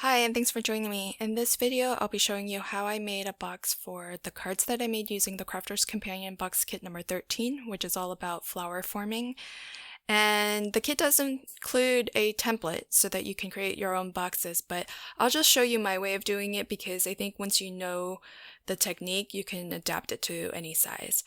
Hi, and thanks for joining me. In this video, I'll be showing you how I made a box for the cards that I made using the Crafter's Companion Box Kit number 13, which is all about flower forming. And the kit does include a template so that you can create your own boxes, but I'll just show you my way of doing it because I think once you know the technique, you can adapt it to any size.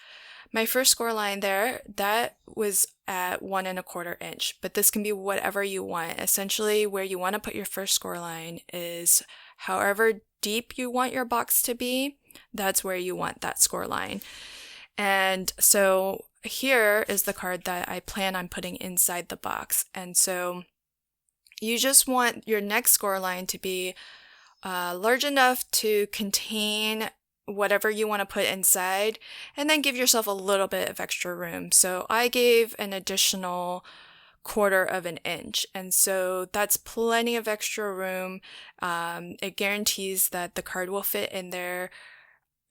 My first score line there, that was at 1¼ inch, but this can be whatever you want. Essentially, where you want to put your first score line is however deep you want your box to be, that's where you want that score line. And so here is the card that I plan on putting inside the box. And so you just want your next score line to be large enough to contain whatever you want to put inside, and then give yourself a little bit of extra room. So I gave an additional 1/4 inch, and so that's plenty of extra room. It guarantees that the card will fit in there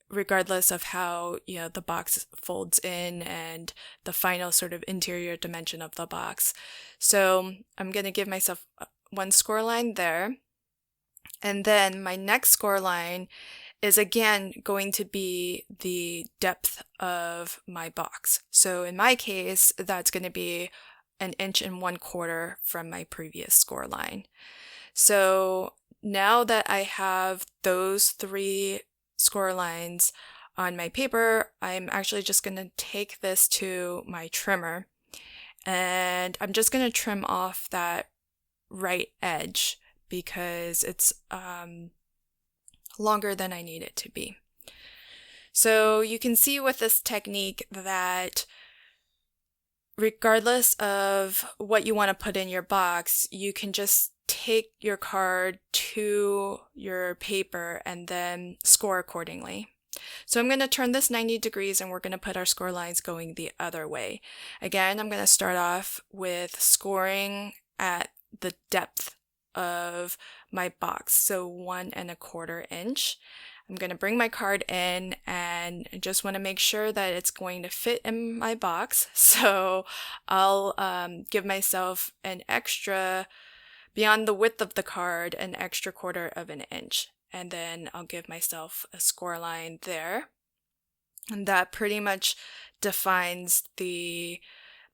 regardless of how the box folds in and the final sort of interior dimension of the box. So I'm going to give myself one score line there, and then my next score line is again going to be the depth of my box. So in my case, that's going to be 1.25 inches from my previous score line. So now that I have those three score lines on my paper, I'm actually just going to take this to my trimmer, and I'm just going to trim off that right edge because it's longer than I need it to be. So you can see with this technique that regardless of what you want to put in your box, you can just take your card to your paper and then score accordingly. So I'm going to turn this 90 degrees and we're going to put our score lines going the other way. Again, I'm going to start off with scoring at the depth of my box, so 1¼ inch. I'm going to bring my card in and I just want to make sure that it's going to fit in my box. So I'll give myself an extra, beyond the width of the card, an extra 1/4 inch. And then I'll give myself a score line there. And that pretty much defines the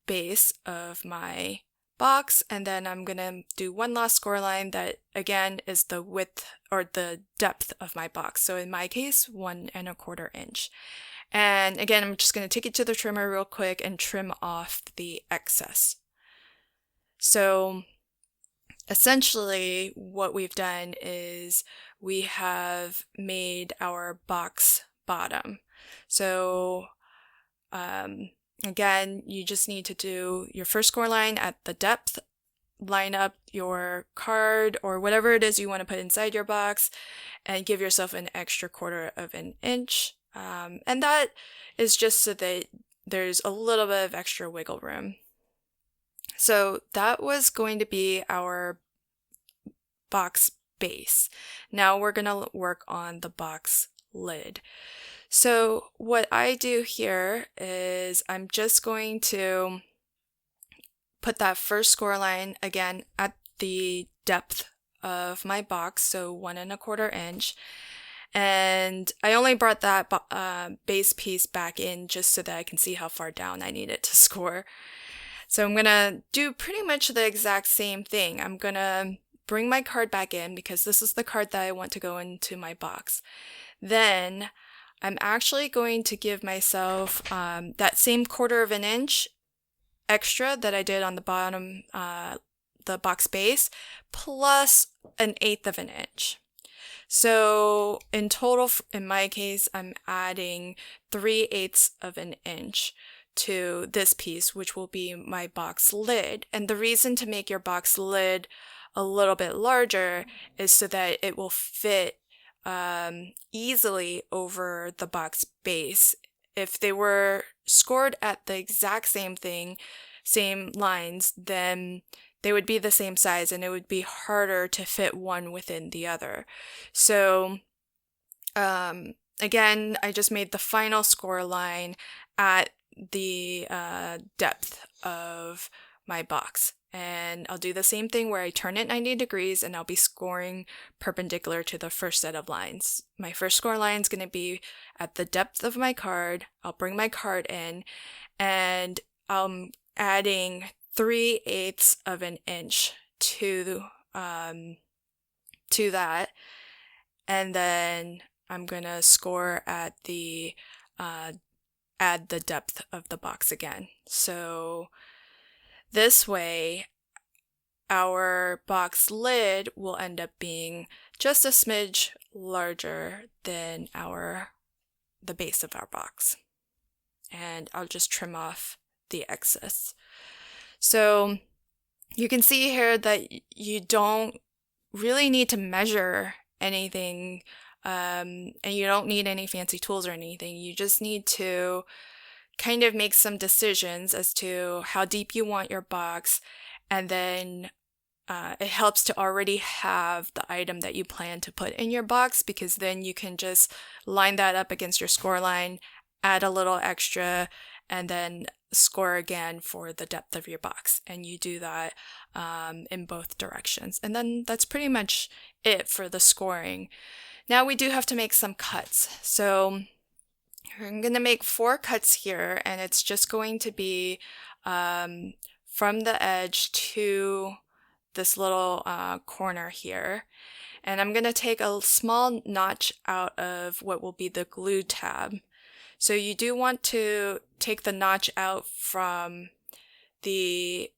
base of my box. And then I'm going to do one last score line that again is the width or the depth of my box. So in my case, 1¼ inch. And again, I'm just going to take it to the trimmer real quick and trim off the excess. So essentially what we've done is we have made our box bottom. So again, you just need to do your first score line at the depth, line up your card or whatever it is you want to put inside your box, and give yourself an extra 1/4 inch. And that is just so that there's a little bit of extra wiggle room. So that was going to be our box base. Now we're going to work on the box lid. So what I do here is I'm just going to put that first score line again at the depth of my box, so 1¼ inch. And I only brought that base piece back in just so that I can see how far down I need it to score. So I'm going to do pretty much the exact same thing. I'm going to bring my card back in because this is the card that I want to go into my box. Then I'm actually going to give myself that same 1/4 inch extra that I did on the bottom, the box base, plus 1/8 inch. So in total, in my case, I'm adding 3/8 inch to this piece, which will be my box lid. And the reason to make your box lid a little bit larger is so that it will fit easily over the box base. If they were scored at the exact same thing, same lines, then they would be the same size and it would be harder to fit one within the other. So again, I just made the final score line at the depth of my box. And I'll do the same thing where I turn it 90 degrees and I'll be scoring perpendicular to the first set of lines. My first score line is going to be at the depth of my card. I'll bring my card in and I'm adding 3/8 of an inch to that. And then I'm going to score at add the depth of the box again. So this way, our box lid will end up being just a smidge larger than the base of our box. And I'll just trim off the excess. So you can see here that you don't really need to measure anything, and you don't need any fancy tools or anything. You just need to kind of make some decisions as to how deep you want your box, and then it helps to already have the item that you plan to put in your box, because then you can just line that up against your score line, add a little extra, and then score again for the depth of your box. And you do that in both directions. And then that's pretty much it for the scoring. Now we do have to make some cuts. So I'm going to make 4 cuts here, and it's just going to be from the edge to this little corner here. And I'm going to take a small notch out of what will be the glue tab. So you do want to take the notch out from the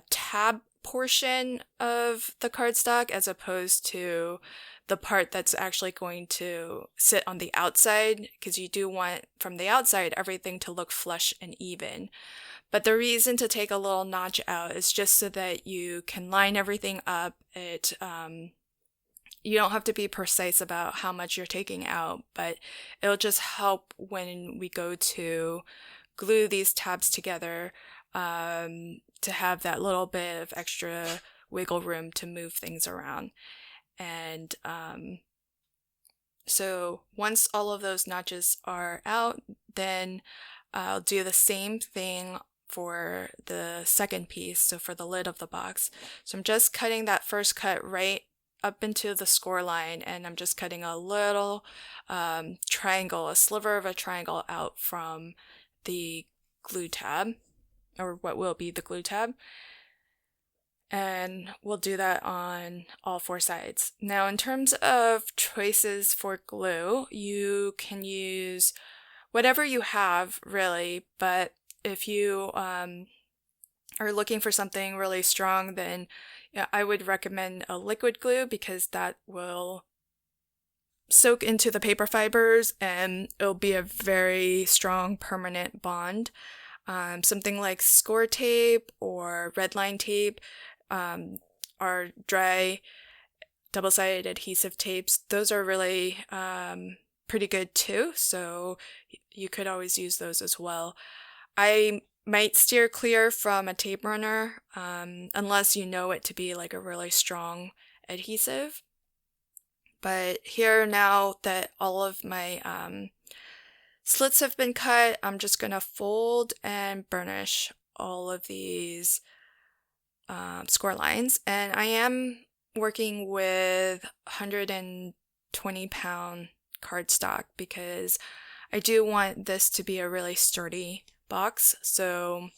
tab portion of the cardstock, as opposed to the part that's actually going to sit on the outside, because you do want from the outside everything to look flush and even. But the reason to take a little notch out is just so that you can line everything up. You don't have to be precise about how much you're taking out, but it'll just help when we go to glue these tabs together, to have that little bit of extra wiggle room to move things around. And so once all of those notches are out, then I'll do the same thing for the second piece, so for the lid of the box. So I'm just cutting that first cut right up into the score line, and I'm just cutting a little triangle, a sliver of a triangle out from the glue tab, or what will be the glue tab. And we'll do that on all 4 sides. Now, in terms of choices for glue, you can use whatever you have, really, but if you are looking for something really strong, then I would recommend a liquid glue, because that will soak into the paper fibers and it'll be a very strong permanent bond. Something like score tape or red line tape are dry double-sided adhesive tapes. Those are really pretty good too, so you could always use those as well. I might steer clear from a tape runner unless you know it to be like a really strong adhesive. But here, now that all of my slits have been cut, I'm just going to fold and burnish all of these score lines. And I am working with 120-pound cardstock, because I do want this to be a really sturdy box. So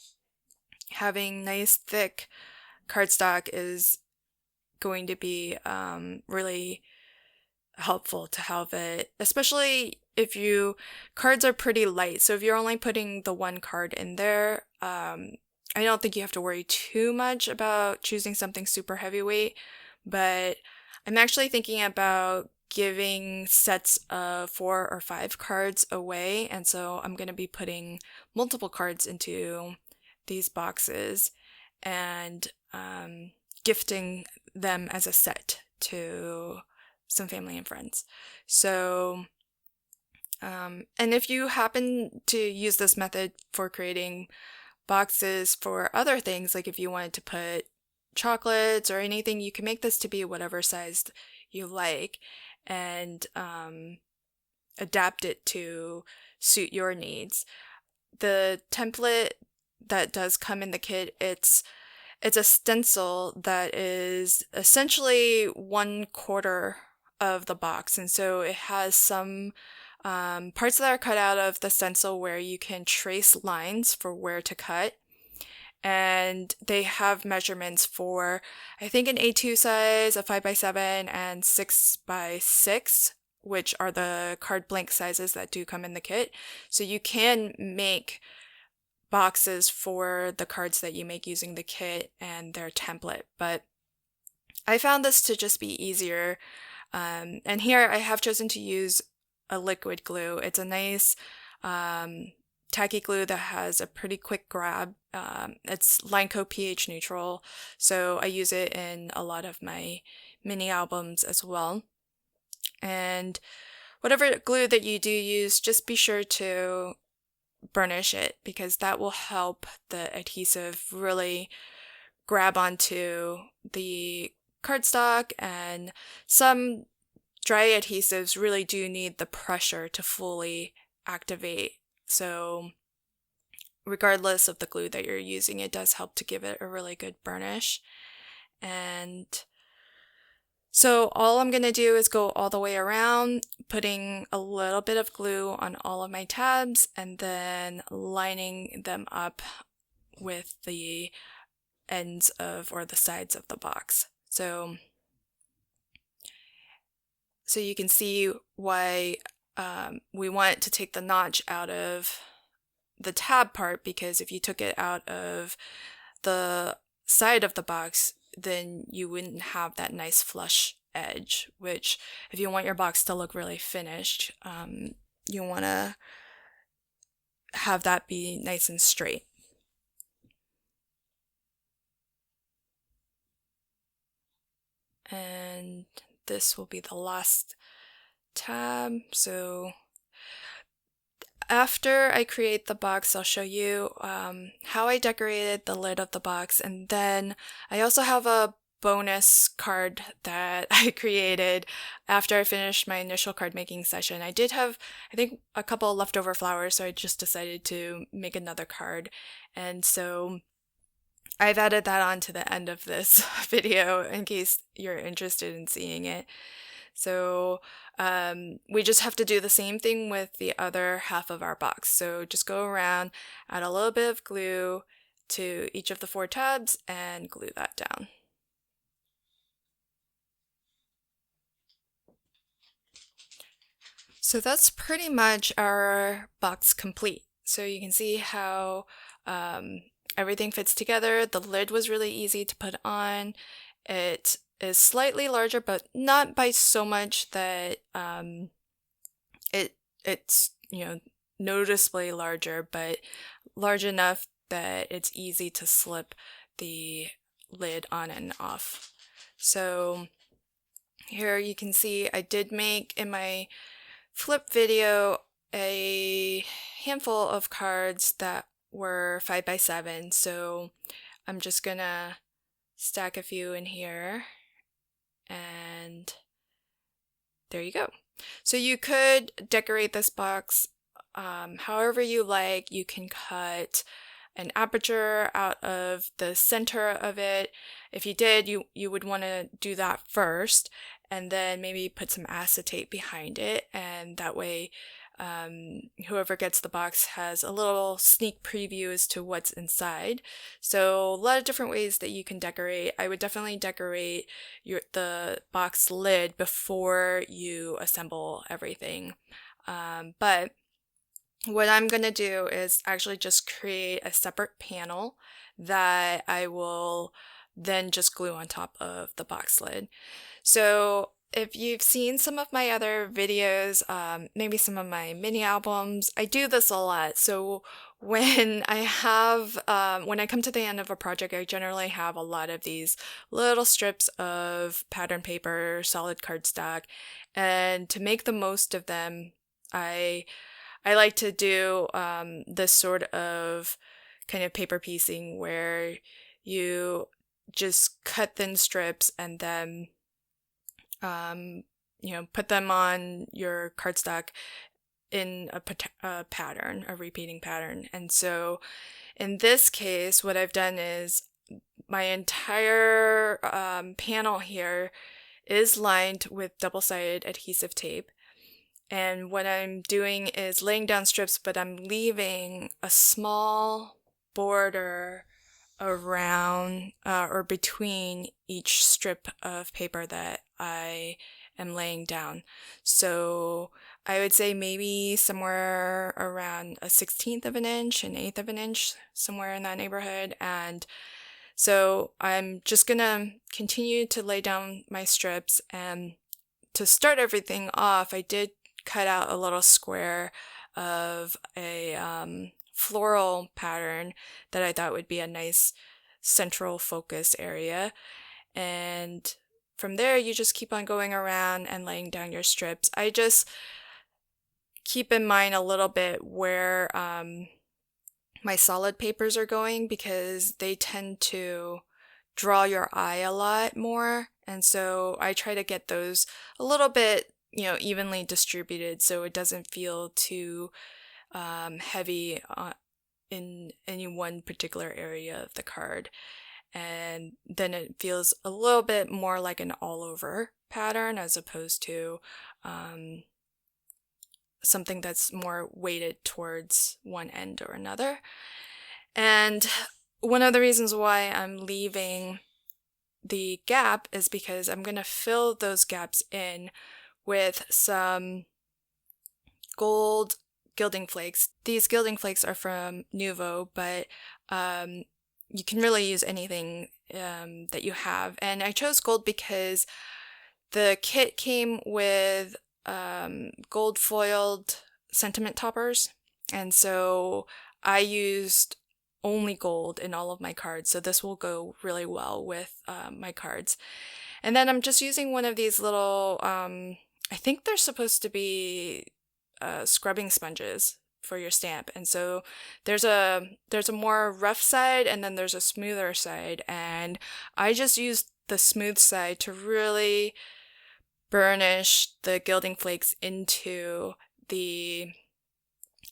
having nice thick cardstock is going to be really helpful to have it, especially if cards are pretty light. So if you're only putting the 1 card in there, I don't think you have to worry too much about choosing something super heavyweight, but I'm actually thinking about giving sets of 4 or 5 cards away, and so I'm going to be putting multiple cards into these boxes and gifting them as a set to some family and friends. So and if you happen to use this method for creating boxes for other things, like if you wanted to put chocolates or anything, you can make this to be whatever size you like, and adapt it to suit your needs. The template that does come in the kit. It's a stencil that is essentially 1/4 of the box, and so it has some parts that are cut out of the stencil where you can trace lines for where to cut. And they have measurements for, I think, an A2 size, a 5x7, and 6x6, which are the card blank sizes that do come in the kit. So you can make boxes for the cards that you make using the kit and their template, but I found this to just be easier. And here I have chosen to use a liquid glue. It's a nice tacky glue that has a pretty quick grab. It's line coat pH neutral, so I use it in a lot of my mini albums as well. And whatever glue that you do use, just be sure to burnish it, because that will help the adhesive really grab onto the cardstock, and some dry adhesives really do need the pressure to fully activate. So regardless of the glue that you're using, it does help to give it a really good burnish. And so all I'm going to do is go all the way around, putting a little bit of glue on all of my tabs, and then lining them up with the ends of, or the sides of the box. So you can see why we want to take the notch out of the tab part, because if you took it out of the side of the box, then you wouldn't have that nice flush edge, which if you want your box to look really finished, you want to have that be nice and straight. And this will be the last tab. So after I create the box, I'll show you how I decorated the lid of the box, and then I also have a bonus card that I created after I finished my initial card making session. I did have, I think, a couple leftover flowers, so I just decided to make another card, and so I've added that on to the end of this video in case you're interested in seeing it. So we just have to do the same thing with the other half of our box. So just go around, add a little bit of glue to each of the 4 tabs, and glue that down. So that's pretty much our box complete. So you can see how everything fits together. The lid was really easy to put on. It is slightly larger, but not by so much that it's noticeably larger, but large enough that it's easy to slip the lid on and off. So here you can see I did make, in my flip video, a handful of cards that were 5x7, so I'm just gonna stack a few in here, and there you go. So you could decorate this box however you like. You can cut an aperture out of the center of it. If you did, you would want to do that first, and then maybe put some acetate behind it, and that way whoever gets the box has a little sneak preview as to what's inside. So a lot of different ways that you can decorate. I would definitely decorate the box lid before you assemble everything. But what I'm going to do is actually just create a separate panel that I will then just glue on top of the box lid. So if you've seen some of my other videos, maybe some of my mini albums, I do this a lot. So when I come to the end of a project, I generally have a lot of these little strips of pattern paper, solid cardstock, and to make the most of them, I like to do this sort of kind of paper piecing where you just cut thin strips and then put them on your cardstock in a pattern, a repeating pattern. And so In this case, what I've done is my entire panel here is lined with double-sided adhesive tape. And what I'm doing is laying down strips, but I'm leaving a small border around or between each strip of paper that I am laying down. So I would say maybe somewhere around a 1/16 of an inch, an eighth of an inch, somewhere in that neighborhood. And so I'm just gonna continue to lay down my strips, and to start everything off, I did cut out a little square of a floral pattern that I thought would be a nice central focus area. And from there, you just keep on going around and laying down your strips. I just keep in mind a little bit where my solid papers are going, because they tend to draw your eye a lot more. And so I try to get those a little bit, evenly distributed so it doesn't feel too heavy in any one particular area of the card. And then it feels a little bit more like an all-over pattern as opposed to something that's more weighted towards one end or another. And one of the reasons why I'm leaving the gap is because I'm going to fill those gaps in with some gold gilding flakes. These gilding flakes are from Nuvo, but you can really use anything that you have. And I chose gold because the kit came with gold foiled sentiment toppers, and so I used only gold in all of my cards, so this will go really well with my cards. And then I'm just using one of these little, I think they're supposed to be scrubbing sponges for your stamp. And so there's a more rough side, and then there's a smoother side, and I just used the smooth side to really burnish the gilding flakes into the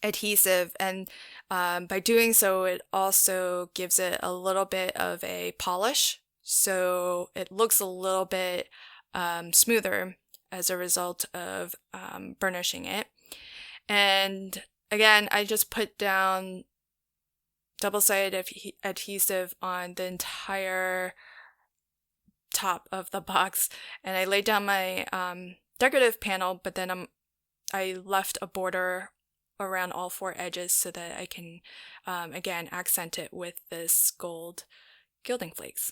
adhesive. And by doing so, it also gives it a little bit of a polish, so it looks a little bit smoother as a result of burnishing it. And again, I just put down double-sided adhesive on the entire top of the box, and I laid down my decorative panel, but then I left a border around all four edges so that I can again accent it with this gold gilding flakes.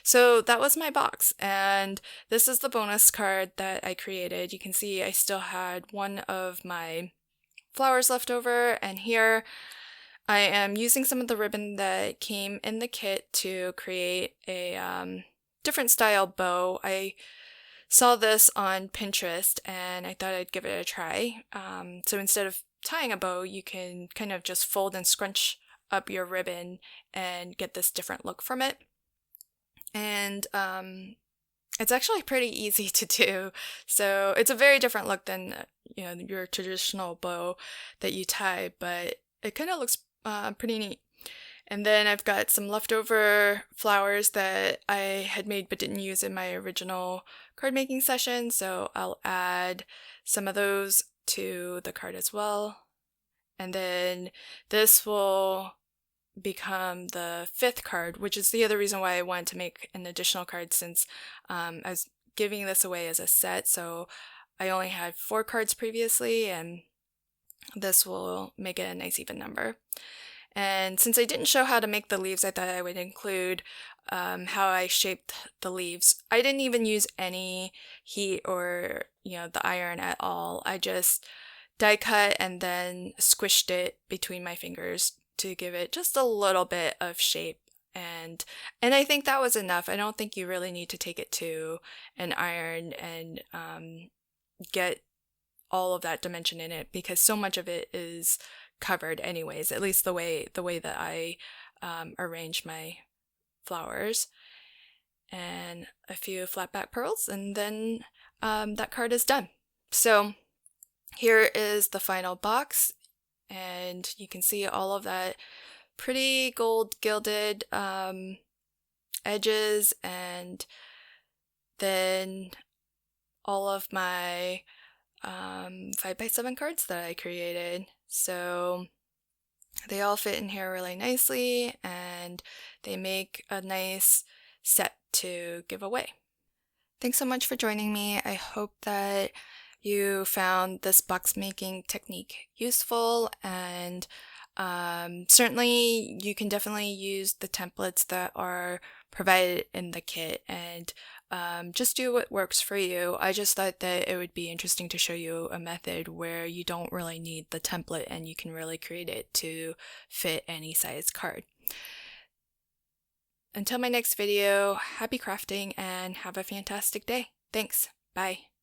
So that was my box, and this is the bonus card that I created. You can see I still had one of my flowers left over, and here I am using some of the ribbon that came in the kit to create a different style bow. I saw this on Pinterest and I thought I'd give it a try. So instead of tying a bow, you can kind of just fold and scrunch up your ribbon and get this different look from it. And it's actually pretty easy to do. So it's a very different look than your traditional bow that you tie, but it kind of looks pretty neat. And then I've got some leftover flowers that I had made but didn't use in my original card making session, so I'll add some of those to the card as well. And then this will become the 5th card, which is the other reason why I wanted to make an additional card, since I was giving this away as a set, so I only had 4 cards previously, and this will make it a nice even number. And since I didn't show how to make the leaves, I thought I would include how I shaped the leaves. I didn't even use any heat or the iron at all. I just die cut and then squished it between my fingers to give it just a little bit of shape. And I think that was enough. I don't think you really need to take it to an iron and get all of that dimension in it, because so much of it is covered anyways, at least the way that I arrange my flowers. And a few flat back pearls, and then that card is done. So here is the final box, and you can see all of that pretty gold gilded edges, and then all of my 5x7 cards that I created. So they all fit in here really nicely, and they make a nice set to give away. Thanks so much for joining me. I hope that you found this box making technique useful, and certainly you can definitely use the templates that are provided in the kit, and just do what works for you. I just thought that it would be interesting to show you a method where you don't really need the template and you can really create it to fit any size card. Until my next video, happy crafting and have a fantastic day. Thanks. Bye.